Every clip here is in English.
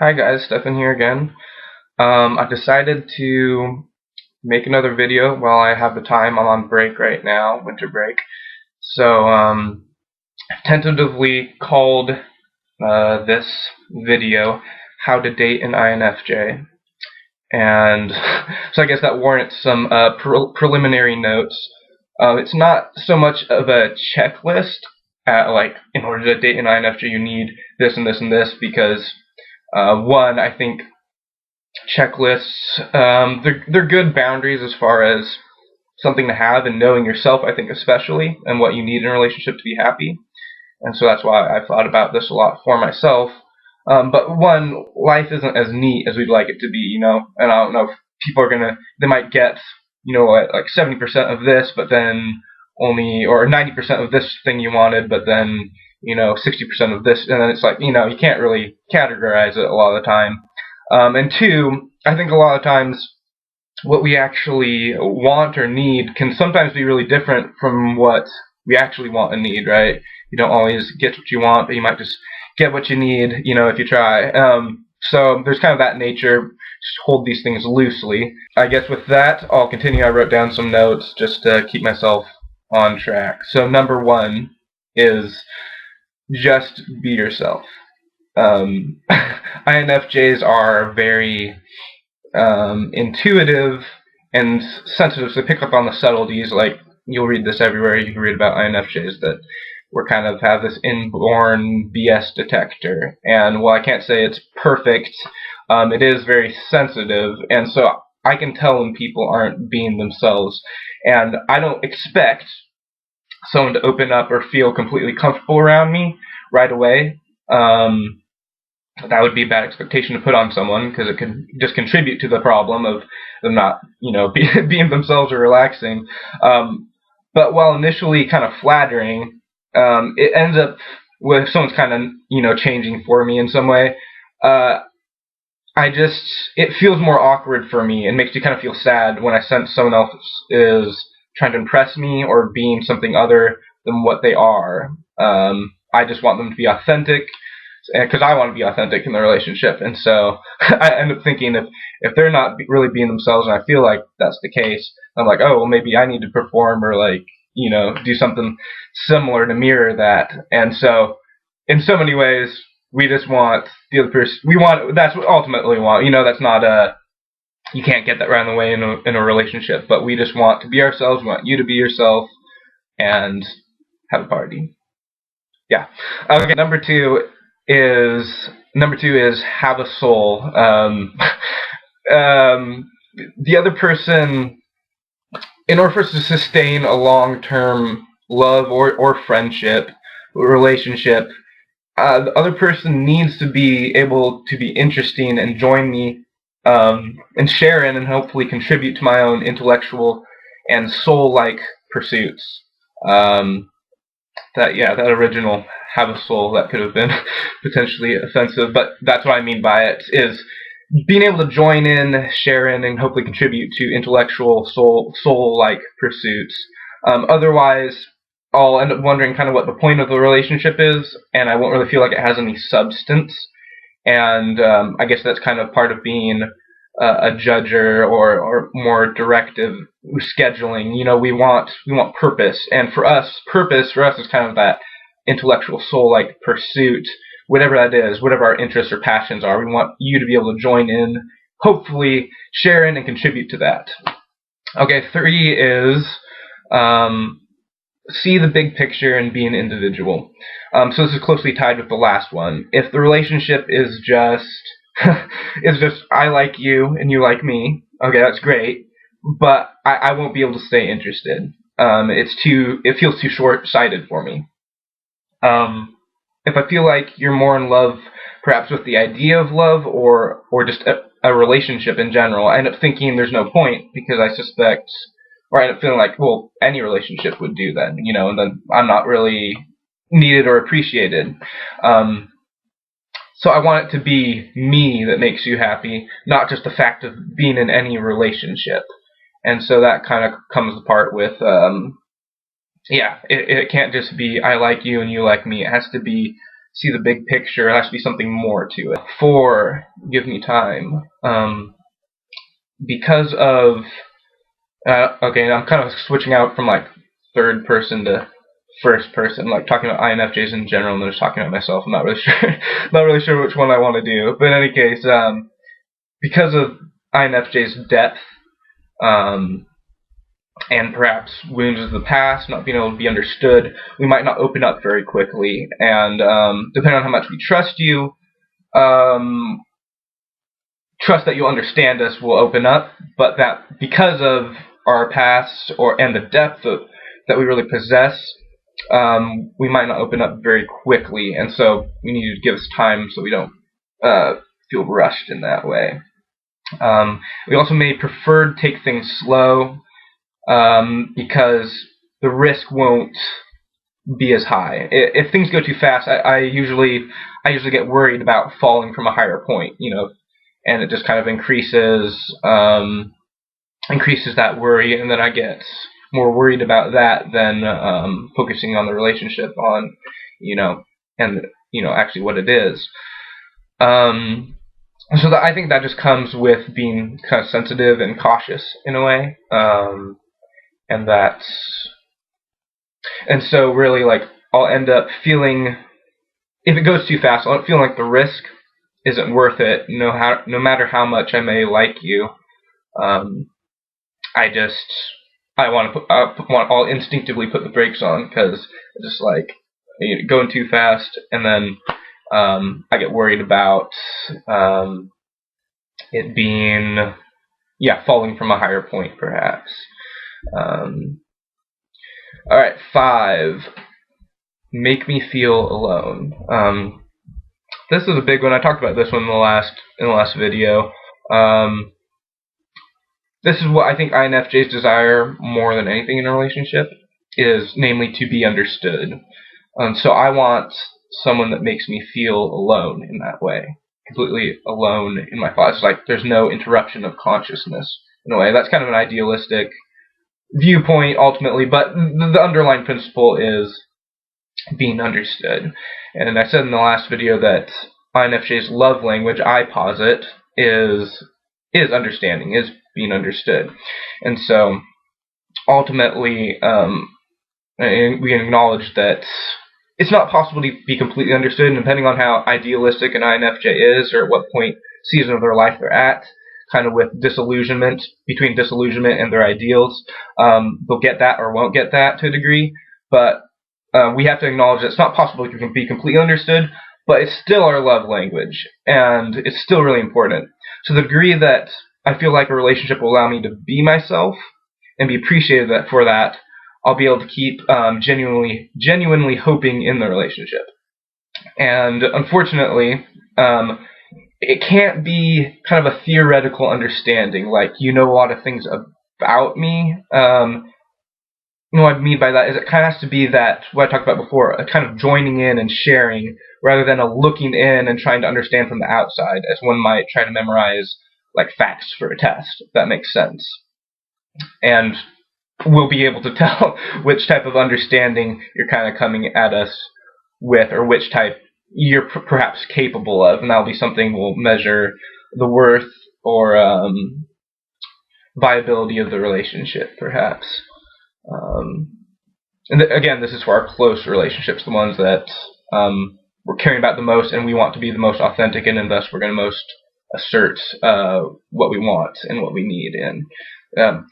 Hi guys, Stefan here again. I decided to make another video while I have the time. I'm on break right now, winter break. So, I've tentatively called this video How to Date an INFJ. And so I guess that warrants some preliminary notes. It's not so much of a checklist, like in order to date an INFJ you need this and this and this, because one, I think checklists, they're good boundaries as far as something to have and knowing yourself, I think, especially, and what you need in a relationship to be happy. And so that's why I thought about this a lot for myself. But one, life isn't as neat as we'd like it to be, and I don't know if people are they might get, like 70% of this, but then or 90% of this thing you wanted, but then, 60% of this, and then it's like, you can't really categorize it a lot of the time. And two, I think a lot of times what we actually want or need can sometimes be really different from what we actually want and need, right? You don't always get what you want, but you might just get what you need, if you try. So there's kind of that nature. Just hold these things loosely. I guess with that, I'll continue. I wrote down some notes just to keep myself on track. So number one is just be yourself. INFJs are very intuitive and sensitive, so they pick up on the subtleties. Like, you'll read this everywhere. You can read about INFJs that we're kind of have this inborn BS detector. And while I can't say it's perfect, it is very sensitive, and so I can tell when people aren't being themselves. And I don't expect someone to open up or feel completely comfortable around me right away. That would be a bad expectation to put on someone, because it could just contribute to the problem of them not, being themselves or relaxing. But while initially kind of flattering, it ends up with someone's kind of, changing for me in some way. It feels more awkward for me and makes me kind of feel sad when I sense someone else is trying to impress me or being something other than what they are. I just want them to be authentic, because I want to be authentic in the relationship, and so I end up thinking if they're not really being themselves, and I feel like that's the case, I'm like, oh, well, maybe I need to perform or do something similar to mirror that. And so in so many ways, we just want the other person. That's what ultimately we want. That's not you can't get that right away in a relationship, but we just want to be ourselves. We want you to be yourself and have a party. Yeah. Okay. Number two is have a soul. The other person, in order for us to sustain a long-term love or friendship, relationship, the other person needs to be able to be interesting and join me, and share in and hopefully contribute to my own intellectual and soul-like pursuits. That original have a soul, that could have been potentially offensive, but that's what I mean by it, is being able to join in, share in, and hopefully contribute to intellectual soul-like pursuits. Otherwise, I'll end up wondering kind of what the point of the relationship is, and I won't really feel like it has any substance. And I guess that's kind of part of being a judger or more directive scheduling. We want purpose, and purpose for us is kind of that intellectual soul-like pursuit, whatever that is, whatever our interests or passions are. We want you to be able to join in, hopefully share in and contribute to that. Okay, 3 is see the big picture and be an individual. So this is closely tied with the last one. If the relationship is just I like you and you like me, okay, that's great, but I won't be able to stay interested. It feels too short-sighted for me. If I feel like you're more in love, perhaps with the idea of love or just a relationship in general, I end up thinking there's no point, because I suspect, or I end up feeling like, well, any relationship would do then, and then I'm not really needed or appreciated. So I want it to be me that makes you happy, not just the fact of being in any relationship. And so that kind of comes apart with, it can't just be I like you and you like me. It has to be see the big picture. There has to be something more to it. 4, give me time. Because of okay, I'm kind of switching out from like third person to first person, like talking about INFJs in general, and then just talking about myself. I'm not really sure, not really sure which one I want to do. But in any case, because of INFJ's depth, and perhaps wounds of the past, not being able to be understood, we might not open up very quickly. And depending on how much we trust you, trust that you'll understand us will open up, but that because of our past and the depth that we really possess, we might not open up very quickly, and so we need to give us time so we don't feel rushed in that way. We also may prefer to take things slow, because the risk won't be as high. If things go too fast, I usually get worried about falling from a higher point, and it just kind of increases that worry, and then I get more worried about that than focusing on the relationship, and actually what it is. So I think that just comes with being kind of sensitive and cautious in a way, and so really, like, I'll end up feeling, if it goes too fast, I'll feel like the risk isn't worth it. No matter how much I may like you, I'll instinctively put the brakes on, because it's just like going too fast, and then I get worried about it being, falling from a higher point, perhaps. Alright, 5. Make me feel alone. This is a big one. I talked about this one in the last video. This is what I think INFJs desire more than anything in a relationship, is namely to be understood. So I want someone that makes me feel alone in that way, completely alone in my thoughts. Like there's no interruption of consciousness in a way. That's kind of an idealistic viewpoint ultimately, but the underlying principle is being understood. And I said in the last video that INFJ's love language, I posit, is understanding, is being understood. And so ultimately we acknowledge that it's not possible to be completely understood, and depending on how idealistic an INFJ is, or at what season of their life they're at, kind of with between disillusionment and their ideals, they'll get that or won't get that to a degree, but we have to acknowledge that it's not possible to be completely understood, but it's still our love language, and it's still really important. So the degree that I feel like a relationship will allow me to be myself and be appreciated for that, I'll be able to keep genuinely hoping in the relationship. And unfortunately, it can't be kind of a theoretical understanding, like you know a lot of things about me. What I mean by that is it kind of has to be that, what I talked about before, a kind of joining in and sharing, rather than a looking in and trying to understand from the outside, as one might try to memorize like facts for a test, if that makes sense. And we'll be able to tell which type of understanding you're kind of coming at us with, or which type you're perhaps capable of, and that'll be something we'll measure the worth or viability of the relationship, perhaps. And again, this is for our close relationships, the ones that we're caring about the most, and we want to be the most authentic, and thus we're going to most assert what we want and what we need. And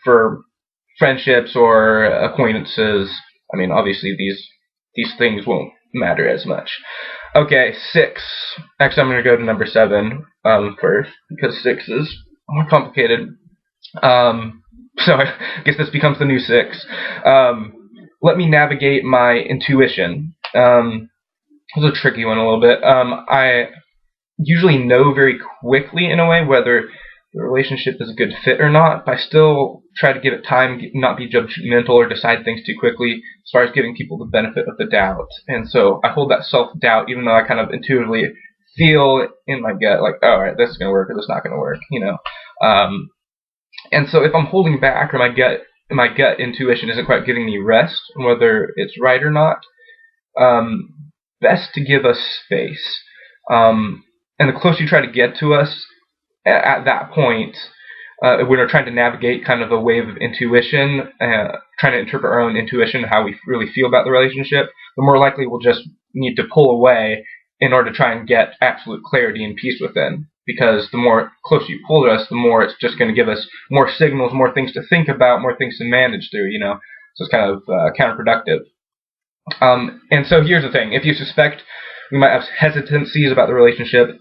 for friendships or acquaintances, I mean, obviously these things won't matter as much. Okay, 6. Actually, I'm going to go to number 7 first, because 6 is more complicated. So I guess this becomes the new 6. Let me navigate my intuition. This is a tricky one a little bit. I usually know very quickly, in a way, whether the relationship is a good fit or not, but I still try to give it time, not be judgmental or decide things too quickly, as far as giving people the benefit of the doubt. And so I hold that self-doubt, even though I kind of intuitively feel in my gut, like, oh, all right, this is going to work or this is not going to work, And so if I'm holding back, or my gut intuition isn't quite giving me rest, whether it's right or not, best to give us space. And the closer you try to get to us at that point, when we're trying to navigate kind of a wave of intuition, trying to interpret our own intuition, how we really feel about the relationship, the more likely we'll just need to pull away in order to try and get absolute clarity and peace within. Because the more closer you pull to us, the more it's just going to give us more signals, more things to think about, more things to manage through, So it's kind of counterproductive. And so here's the thing. If you suspect we might have hesitancies about the relationship,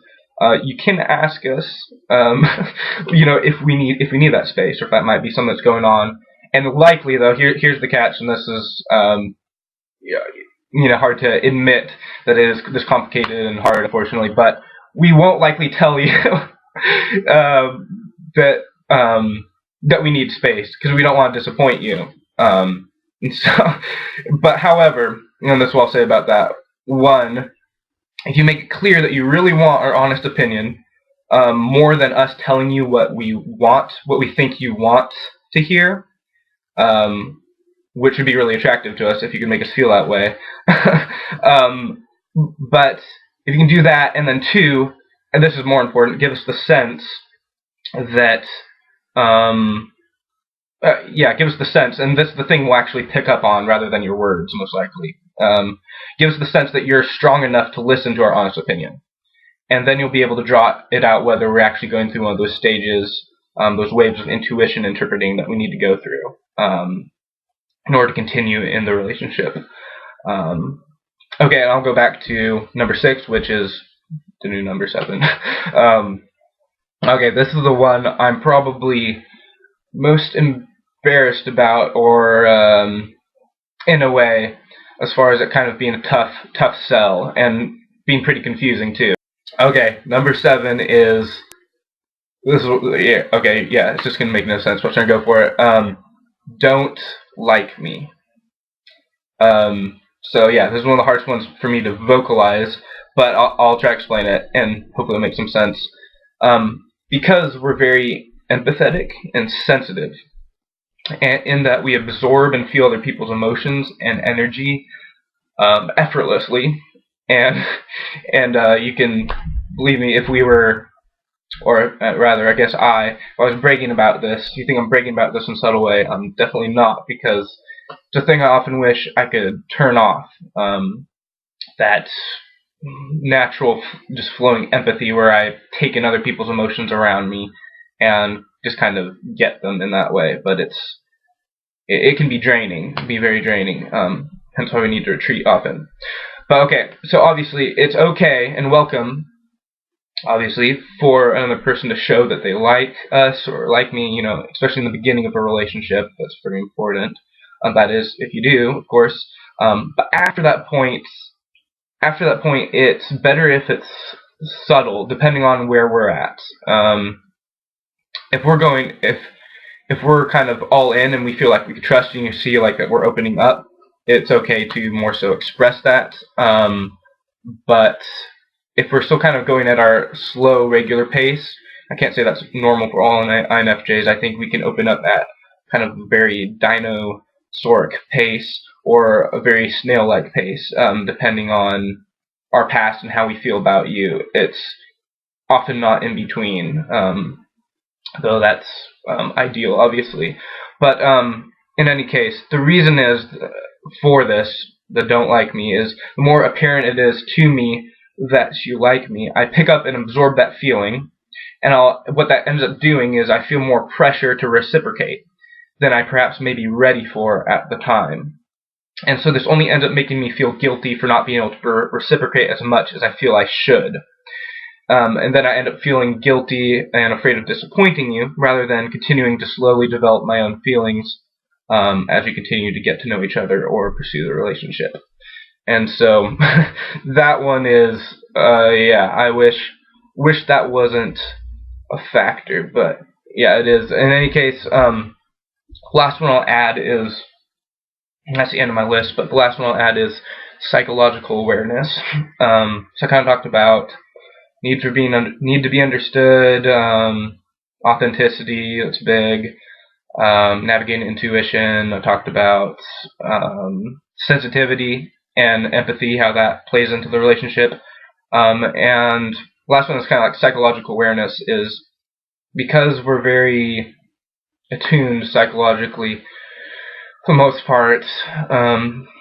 you can ask us, if we need that space, or if that might be something that's going on. And likely, though, here's the catch, and this is, hard to admit that it is this complicated and hard, unfortunately. But we won't likely tell you that we need space, because we don't want to disappoint you. But however, and this is what I'll say about that. One, if you make it clear that you really want our honest opinion, more than us telling you what we want, what we think you want to hear, which would be really attractive to us if you can make us feel that way. But if you can do that, and then two, and this is more important, give us the sense that, give us the sense, and this is the thing we'll actually pick up on rather than your words, most likely. Give us the sense that you're strong enough to listen to our honest opinion. And then you'll be able to draw it out whether we're actually going through one of those stages, those waves of intuition interpreting that we need to go through in order to continue in the relationship. Okay, and I'll go back to number 6, which is the new number 7. Okay, this is the one I'm probably most embarrassed about, or in a way, as far as it kind of being a tough sell and being pretty confusing too. Okay, number 7 is this. It's just gonna make no sense. But I'm trying to go for it. Don't like me. So yeah, this is one of the hardest ones for me to vocalize, but I'll try to explain it and hopefully it'll make some sense. Because we're very empathetic and sensitive, and in that we absorb and feel other people's emotions and energy effortlessly, and you can believe me, if we were, or rather, I guess if I was bragging about this, you think I'm bragging about this in a subtle way, I'm definitely not, because it's a thing I often wish I could turn off, that natural, just flowing empathy where I take in other people's emotions around me and just kind of get them in that way. But it can be draining, be very draining, hence why we need to retreat often. But okay, so obviously it's okay and welcome, obviously, for another person to show that they like us or like me, especially in the beginning of a relationship. That's pretty important. That is, if you do, of course. But after that point, it's better if it's subtle, depending on where we're at. If we're kind of all in and we feel like we can trust you and you see like that we're opening up, it's okay to more so express that. But if we're still kind of going at our slow, regular pace, I can't say that's normal for all INFJs. I think we can open up at kind of very dinosauric pace or a very snail-like pace, depending on our past and how we feel about you. It's often not in between, though that's ideal, obviously. But in any case, the reason is for this, the don't like me, is the more apparent it is to me that you like me, I pick up and absorb that feeling, and what that ends up doing is I feel more pressure to reciprocate than I perhaps may be ready for at the time. And so this only ends up making me feel guilty for not being able to reciprocate as much as I feel I should. And then I end up feeling guilty and afraid of disappointing you, rather than continuing to slowly develop my own feelings as we continue to get to know each other or pursue the relationship. And so that one is, I wish that wasn't a factor, but yeah, it is. In any case, last one I'll add is, that's the end of my list, but the last one I'll add is psychological awareness. So I kind of talked about need to be understood, authenticity, that's big, navigating intuition. I talked about sensitivity and empathy, how that plays into the relationship. And last one is kind of like psychological awareness, is because we're very attuned psychologically for the most part.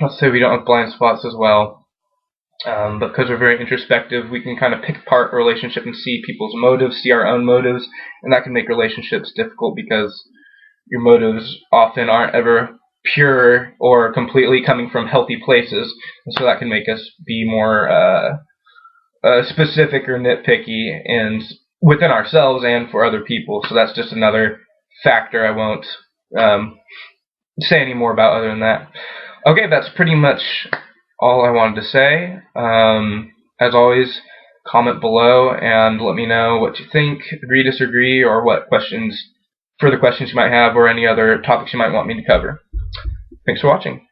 Let's say we don't have blind spots as well, but because we're very introspective, we can kind of pick apart a relationship and see people's motives, see our own motives, and that can make relationships difficult because your motives often aren't ever pure or completely coming from healthy places, and so that can make us be more specific or nitpicky and within ourselves and for other people. So that's just another factor I won't say any more about other than that. Okay, that's pretty much all I wanted to say. As always, comment below and let me know what you think, agree, disagree, or what further questions you might have, or any other topics you might want me to cover. Thanks for watching.